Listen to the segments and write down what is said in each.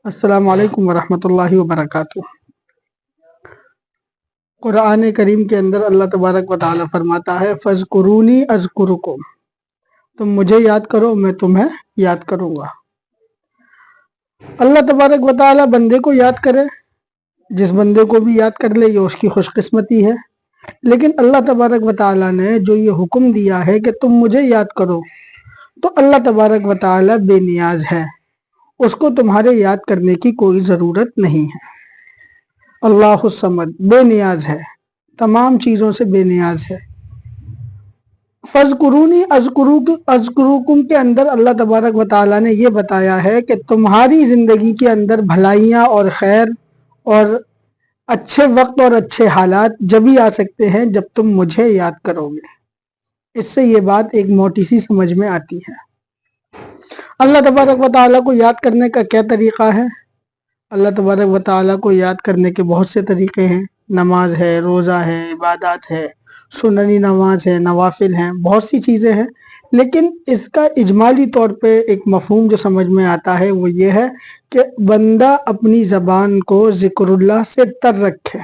अस्सलामु अलैकुम वरहमतुल्लाहि वबरकातुह। कुरान करीम के अंदर अल्लाह तबारक व तआला फरमाता है, फ़ज़्कुरूनी अज़्कुरुकुम, तुम मुझे याद करो मैं तुम्हें याद करूंगा। अल्लाह तबारक व तआला बंदे को याद करे, जिस बंदे को भी याद कर ले ये उसकी खुशकिस्मती है। लेकिन अल्लाह तबारक व तआला ने जो ये हुक्म दिया है कि तुम मुझे याद करो, तो अल्लाह तबारक व तआला बेनियाज है, उसको तुम्हारे याद करने की कोई ज़रूरत नहीं है। अल्लाहुस समद बेनियाज है, तमाम चीज़ों से बेनियाज है। फ़ज़्कुरूनी अज़्कुरुकुम के अंदर अल्लाह तबारक व तआला ने ये बताया है कि तुम्हारी ज़िंदगी के अंदर भलाइयाँ और खैर और अच्छे वक्त और अच्छे हालात जब ही आ सकते हैं जब तुम मुझे याद करोगे। इससे ये बात एक मोटी सी समझ में आती है। अल्लाह तबारक व तआला को याद करने का क्या तरीक़ा है? अल्लाह तबारक व तआला को याद करने के बहुत से तरीक़े हैं। नमाज है, रोज़ा है, इबादत है, सुन्नती नमाज है, नवाफिल हैं, बहुत सी चीज़ें हैं। लेकिन इसका इजमाली तौर पे एक मफ़हूम जो समझ में आता है वो ये है कि बंदा अपनी ज़बान को ज़िक्रुल्लाह से तर रखे,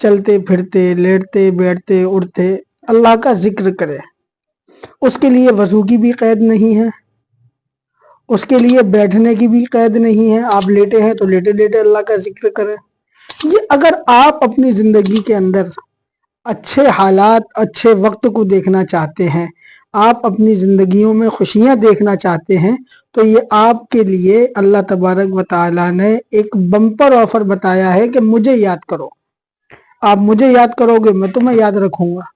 चलते फिरते, लेटते बैठते उठते अल्लाह का ज़िक्र करे। उसके लिए वज़ू की भी क़ैद नहीं है, उसके लिए बैठने की भी क़ैद नहीं है। आप लेटे हैं तो लेटे लेटे अल्लाह का जिक्र करें। ये अगर आप अपनी ज़िंदगी के अंदर अच्छे हालात, अच्छे वक्त को देखना चाहते हैं, आप अपनी ज़िंदगियों में खुशियाँ देखना चाहते हैं, तो ये आपके लिए अल्लाह तबारक व तआला ने एक बम्पर ऑफर बताया है कि मुझे याद करो। आप मुझे याद करोगे मैं तुम्हें याद रखूँगा।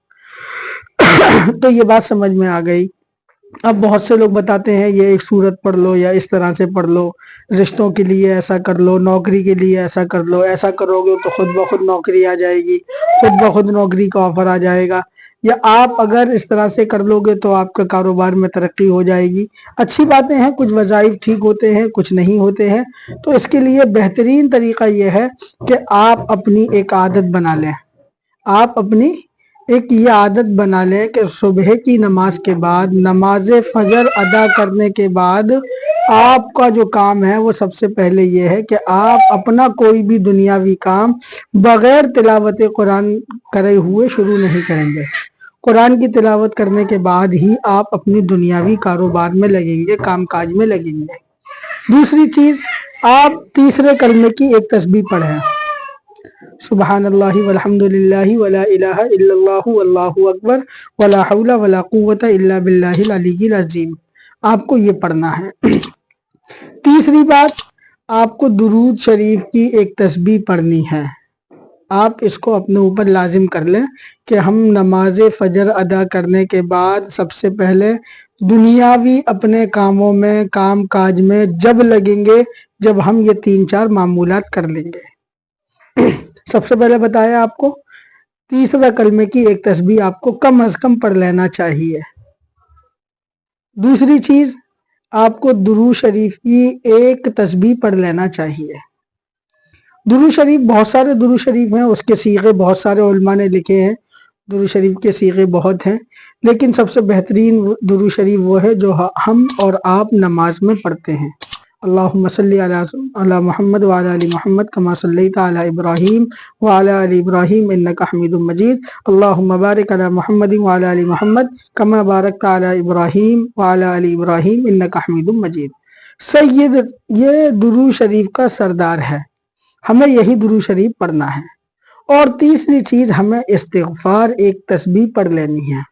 तो ये बात समझ में आ गई। अब बहुत से लोग बताते हैं ये एक सूरत पढ़ लो या इस तरह से पढ़ लो, रिश्तों के लिए ऐसा कर लो, नौकरी के लिए ऐसा कर लो, ऐसा करोगे तो खुद ब खुद नौकरी आ जाएगी, खुद ब खुद नौकरी का ऑफर आ जाएगा, या आप अगर इस तरह से कर लोगे तो आपका कारोबार में तरक्की हो जाएगी। अच्छी बातें हैं, कुछ वज़ाइफ ठीक होते हैं, कुछ नहीं होते हैं। तो इसके लिए बेहतरीन तरीका यह है कि आप अपनी एक आदत बना लें। आप अपनी एक ये आदत बना लें कि सुबह की नमाज के बाद, नमाज फजर अदा करने के बाद आपका जो काम है वो सबसे पहले ये है कि आप अपना कोई भी दुनियावी काम बगैर तिलावत कुरान करे हुए शुरू नहीं करेंगे। कुरान की तिलावत करने के बाद ही आप अपनी दुनियावी कारोबार में लगेंगे, कामकाज में लगेंगे। दूसरी चीज़, आप तीसरे कलमे की एक तस्बीह पढ़ें, सुबहानल्लाहि वल्हम्दुलिल्लाहि वला इलाहा इल्लल्लाहु वल्लाहु अकबर वला हौला वला कुव्वता इल्ला बिल्लाहिल अलिय्यिल अज़ीम। आपको ये पढ़ना है। तीसरी बात, आपको दुरूद शरीफ की एक तस्बीह पढ़नी है। आप इसको अपने ऊपर लाजिम कर लें कि हम नमाज फजर अदा करने के बाद सबसे पहले दुनियावी अपने कामों में, काम काज में जब लगेंगे जब हम ये 3-4 मामूलात कर लेंगे। सबसे पहले बताया आपको, तीसरा कलमे की एक तस्बीह आपको कम अज कम पढ़ लेना चाहिए। दूसरी चीज, आपको दुरूद शरीफ की एक तस्बीह पढ़ लेना चाहिए। दुरूद शरीफ, बहुत सारे दुरूद शरीफ हैं, उसके सीगे बहुत सारे उलमा ने लिखे हैं, दुरूद शरीफ के सीगे बहुत हैं, लेकिन सबसे बेहतरीन दुरूद शरीफ वो है जो हम और आप नमाज में पढ़ते हैं। अल्लाहुम्मा सल्ली अला मुहम्मद व अला आलि मुहम्मद कमा सल्लैता अला इब्राहीम व अला आलि इब्राहीम इन्नका हमीदुम मजीद। अल्लाहुम्मा बारिक अला मुहम्मद व अला आलि मुहम्मद कमा बारकता अला इब्राहीम व अला आलि इब्राहीम इन्नका हमीदुम मजीद। सैयद, ये दुरूद शरीफ का सरदार है, हमें यही दुरूद शरीफ पढ़ना है। और तीसरी चीज, हमें इस्तिग़फ़ार एक तस्बीह पढ़ लेनी है।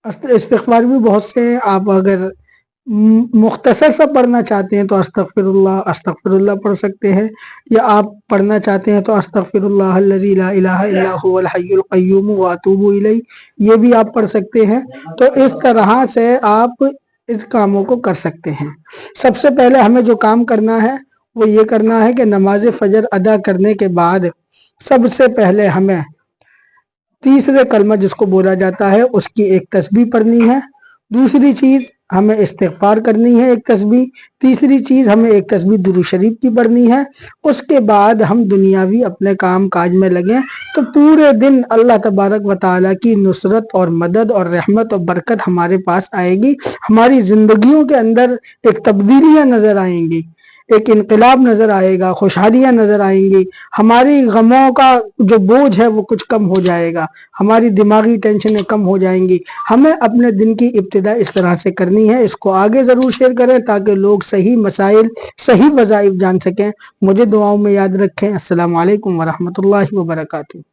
इस्तिग़फ़ार भी बहुत से, आप अगर मुख्तसर सा पढ़ना चाहते हैं तो अस्तग़फ़िरुल्लाह पढ़ सकते हैं, या आप पढ़ना चाहते हैं तो अस्तग़फ़िरुल्लाहल्लज़ी ला इलाहा इल्ला हुवल हय्युल क़य्यूम व अतूबु इलैहि, ये भी आप पढ़ सकते हैं। तो इस तरह से आप इस कामों को कर सकते हैं। सबसे पहले हमें जो काम करना है वो ये करना है कि नमाज फजर अदा करने के बाद सबसे पहले हमें तीसरे कलमा जिसको बोला जाता है उसकी एक तस्बीह पढ़नी है। दूसरी चीज़, हमें इस्तिग़फ़ार करनी है एक तस्बीह। तीसरी चीज़, हमें एक तस्बीह दुरूद शरीफ की पढ़नी है। उसके बाद हम दुनियावी अपने काम काज में लगें तो पूरे दिन अल्लाह तबारक व तआला की नुसरत और मदद और रहमत और बरकत हमारे पास आएगी। हमारी ज़िंदगियों के अंदर एक तब्दीलियाँ नज़र आएंगी। ایک انقلاب نظر آئے گا، خوشحالیاں نظر آئیں گی، ہماری غموں کا جو بوجھ ہے وہ کچھ کم ہو جائے گا، ہماری دماغی ٹینشنیں کم ہو جائیں گی۔ ہمیں اپنے دن کی ابتدا اس طرح سے کرنی ہے۔ اس کو آگے ضرور شیئر کریں تاکہ لوگ صحیح مسائل، صحیح وظائف جان سکیں۔ مجھے دعاؤں میں یاد رکھیں۔ السلام علیکم ورحمۃ اللہ وبرکاتہ۔